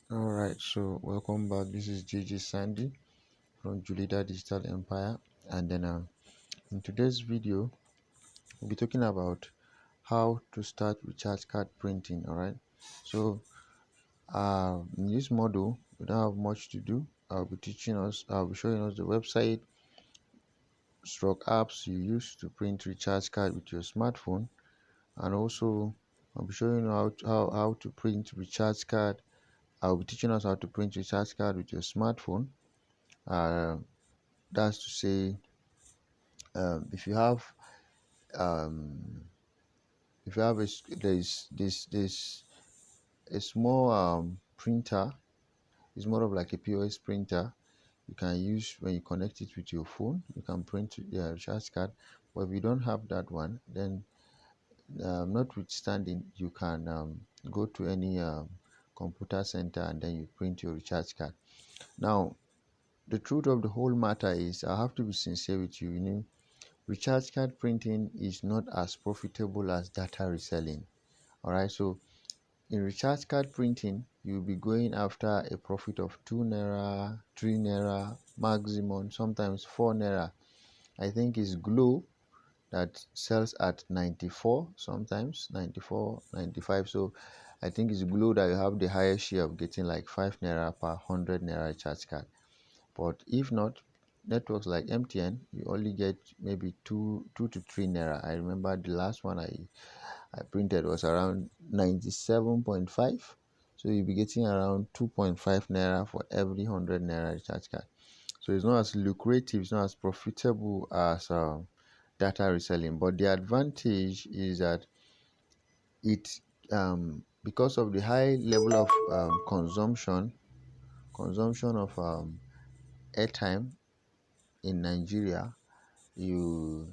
All right, so welcome back. This is JJ Sandy from Julida Digital Empire, and then in today's video, we'll be talking about how to start recharge card printing. All right, so in this module, we don't have much to do. I'll be showing us the website, stroke apps you use to print recharge card with your smartphone, and also I'll be showing you how to print recharge card. I'll be teaching us how to print recharge card with your smartphone. Uh, that's to say, if you have um, there's this a small printer. It's more of like a POS printer you can use when you connect it with your phone. You can print the recharge card. But if you don't have that one, then notwithstanding, you can go to any computer center and then you print your recharge card. Now, the truth of the whole matter is, I have to be sincere with you. You know, recharge card printing is not as profitable as data reselling. All right, so in recharge card printing, you'll be going after a profit of 2 naira, 3 naira, maximum, sometimes 4 naira. I think it's GLO that sells at 94, sometimes 94, 95. So I think it's GLO that you have the highest share of getting like 5 naira per 100 naira recharge card. But if not, networks like MTN, you only get maybe two to 3 naira. I remember the last one I printed was around 97.5. So you'll be getting around 2.5 naira for every 100 naira recharge card. So it's not as lucrative, it's not as profitable as data reselling. But the advantage is that it because of the high level of consumption of airtime in Nigeria, you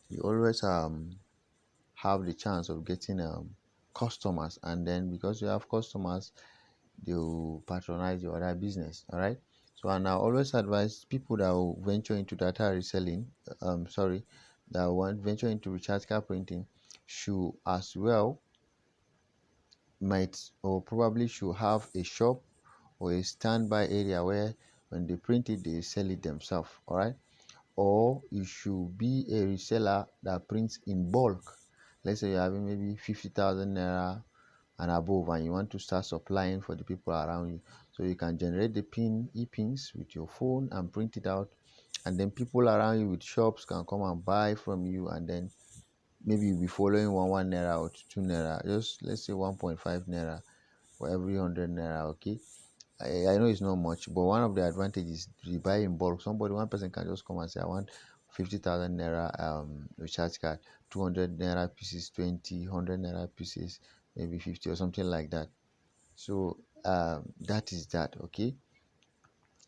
you always have the chance of getting customers, and then because you have customers, they will patronize your other business. All right. So and I always advise people that will venture into data reselling, that want venture into recharge card printing, should as well might or probably should have a shop or a standby area where when they print it, they sell it themselves. All right. Or you should be a reseller that prints in bulk. Let's say you're having maybe 50,000 naira and above, and you want to start supplying for the people around you. So you can generate the e-pins with your phone and print it out, and then people around you with shops can come and buy from you, and then maybe you'll be following one naira or 2 naira, just let's say 1.5 naira for every 100 naira. Okay, I know it's not much, but one of the advantages, you buy in bulk. One person can just come and say, I want 50,000 naira recharge card, 200 naira pieces, 20, 100 naira pieces, maybe 50 or something like that. So that is that. Okay,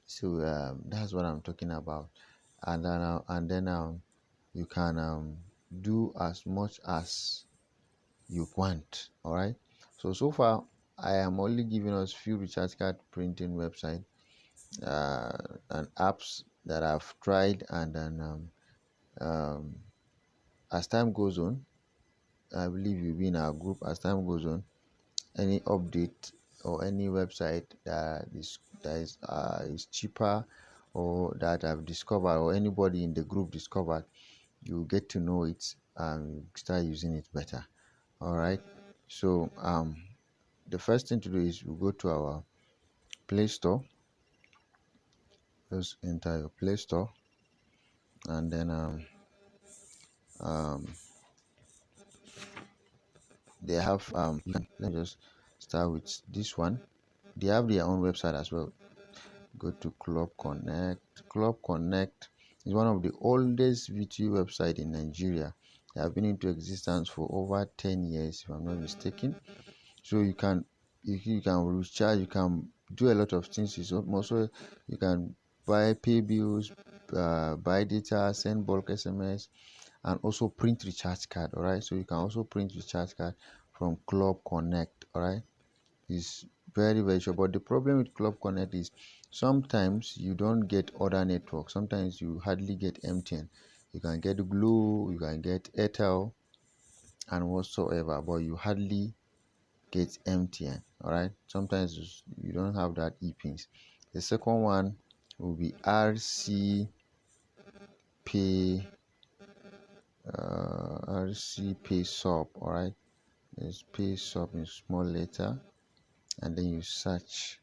so that's what I'm talking about. And then you can do as much as you want. All right. So far, I am only giving us few recharge card printing website uh, and apps that I've tried, and then um, as time goes on, I believe you'll be in our group. As time goes on, any update or any website that is cheaper or that I've discovered or anybody in the group discovered, you get to know it and start using it better. All right. So the first thing to do is we go to our Play Store. Just enter your Play Store, and then um, they have let me just start with this one. They have their own website as well. Go to Club Connect. Club Connect is one of the oldest VTU website in Nigeria. They have been into existence for over 10 years, if I'm not mistaken. So you can recharge, you can do a lot of things. Also, you can pay bills, buy data, send bulk SMS, and also print recharge card. All right, so you can also print recharge card from Club Connect. All right, it's very sure. But the problem with Club Connect is sometimes you don't get other networks. Sometimes you hardly get MTN. You can get GLO, you can get AIRTEL and whatsoever, but you hardly get MTN. All right, sometimes you don't have that e-pins. The second one will be RC Pay, RC Pay Sub. All right, there's Pay Sub in small letter, and then you search.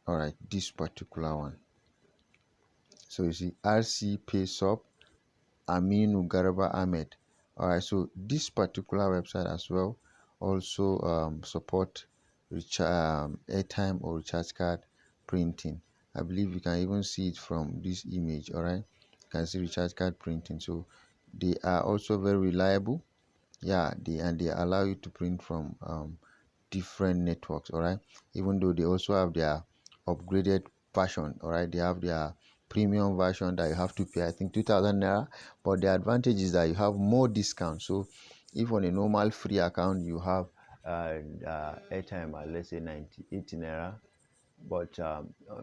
All right, this particular one. So you see RC Pay Sub Aminu Garba Ahmed. All right, so this particular website as well also support airtime or recharge card printing. I believe you can even see it from this image. All right, you can see recharge card printing. So they are also very reliable. Yeah, they allow you to print from different networks. All right, even though they also have their upgraded version. All right, they have their premium version that you have to pay, I think, 2,000 naira. But the advantage is that you have more discount. So if on a normal free account you have airtime at, let's say, 98 naira, but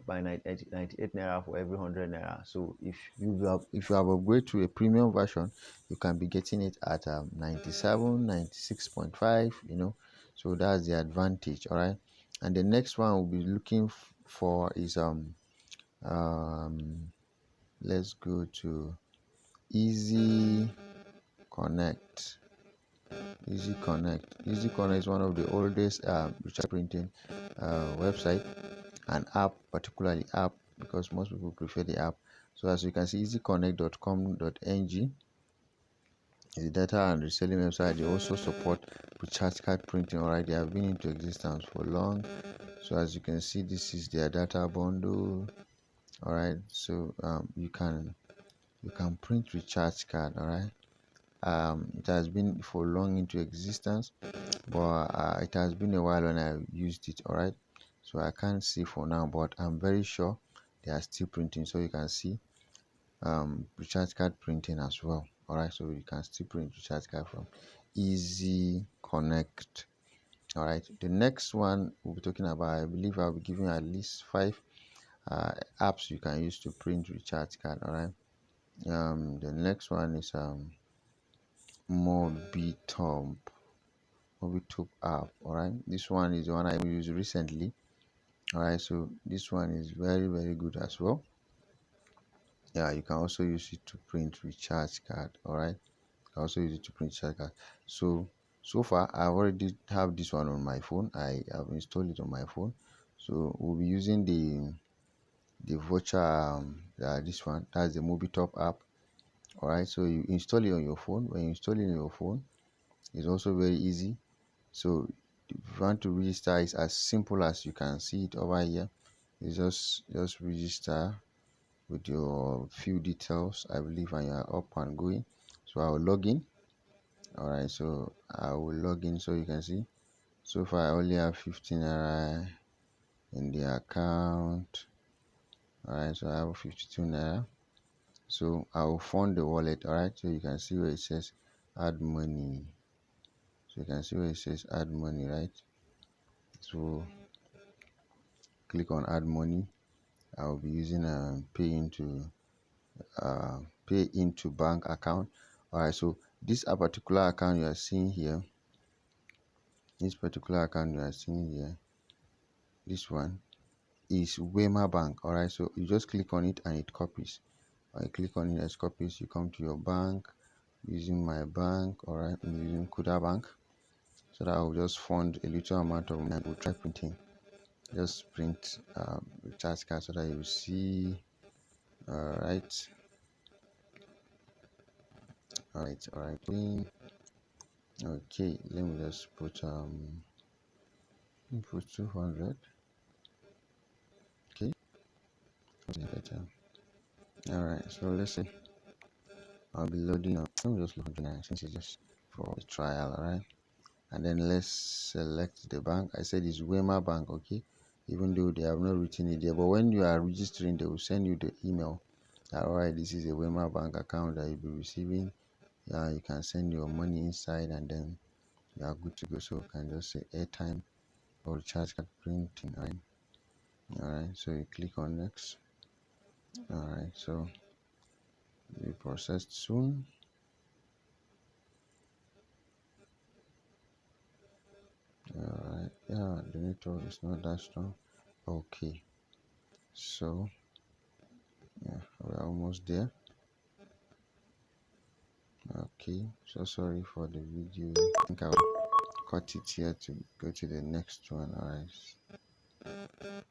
by 98 naira for every 100 naira. So if you have upgraded to a premium version, you can be getting it at 97, 96.5, so that's the advantage. All right, and the next one we'll be looking for is um let's go to Easy Connect. Easy Connect. Easy Connect is one of the oldest recharge printing website, an app, particularly app, because most people prefer the app. So as you can see, easyconnect.com.ng is the data and reselling website. They also support recharge card printing. All right, they have been into existence for long. So as you can see, this is their data bundle. All right, so you can print recharge card. All right, it has been for long into existence, but it has been a while when I used it. All right, so I can't see for now, but I'm very sure they are still printing. So you can see recharge card printing as well. All right, so you can still print recharge card from Easy Connect. All right, the next one we'll be talking about, I believe I'll be giving at least 5 apps you can use to print recharge card. All right, the next one is MobiTop. MobiTop app. All right, this one is the one I used recently. All right, so this one is very, very good as well. Yeah, you can also use it to print recharge card. All right, you can also use it to print recharge card. So far I already have this one on my phone. I have installed it on my phone. So we'll be using the voucher, this one, that's the MobiTop app. All right, so you install it on your phone. When you install it on your phone, it's also very easy. So if you want to register, it's as simple as you can see it over here. You just register with your few details, I believe, and you are up and going. So I will log in. All right, so I will log in. So you can see, so far I only have 15 naira in the account. All right, so I have 52 naira. So I will fund the wallet. All right, so you can see where it says add money. So you can see where it says add money, right? So click on add money. I will be using a pay into bank account. All right, so this a particular account you are seeing here, this one is Wema Bank. All right, so you just click on it and it copies. I click on it as copies. You come to your bank using my bank. All right, I'm using Kuda Bank, so that I will just fund a little amount of money. We'll try printing. Just print recharge card so that you see. All right. All right. Okay, let me just put 200. Okay, better. All right, so let's say I'll be loading up. Let me just load 100 since it's just for the trial. All right, and then let's select the bank. I said it's Wema Bank. Okay, even though they have not written it there, but when you are registering, they will send you the email. All right, this is a Wema Bank account that you'll be receiving. Yeah, you can send your money inside, and then you are good to go. So you can just say airtime or recharge card printing. All right, so you click on next. All right, so be processed soon. Alright, yeah, the network is not that strong. Okay, so yeah, we're almost there. Okay, so sorry for the video. I think I'll cut it here to go to the next one. Alright.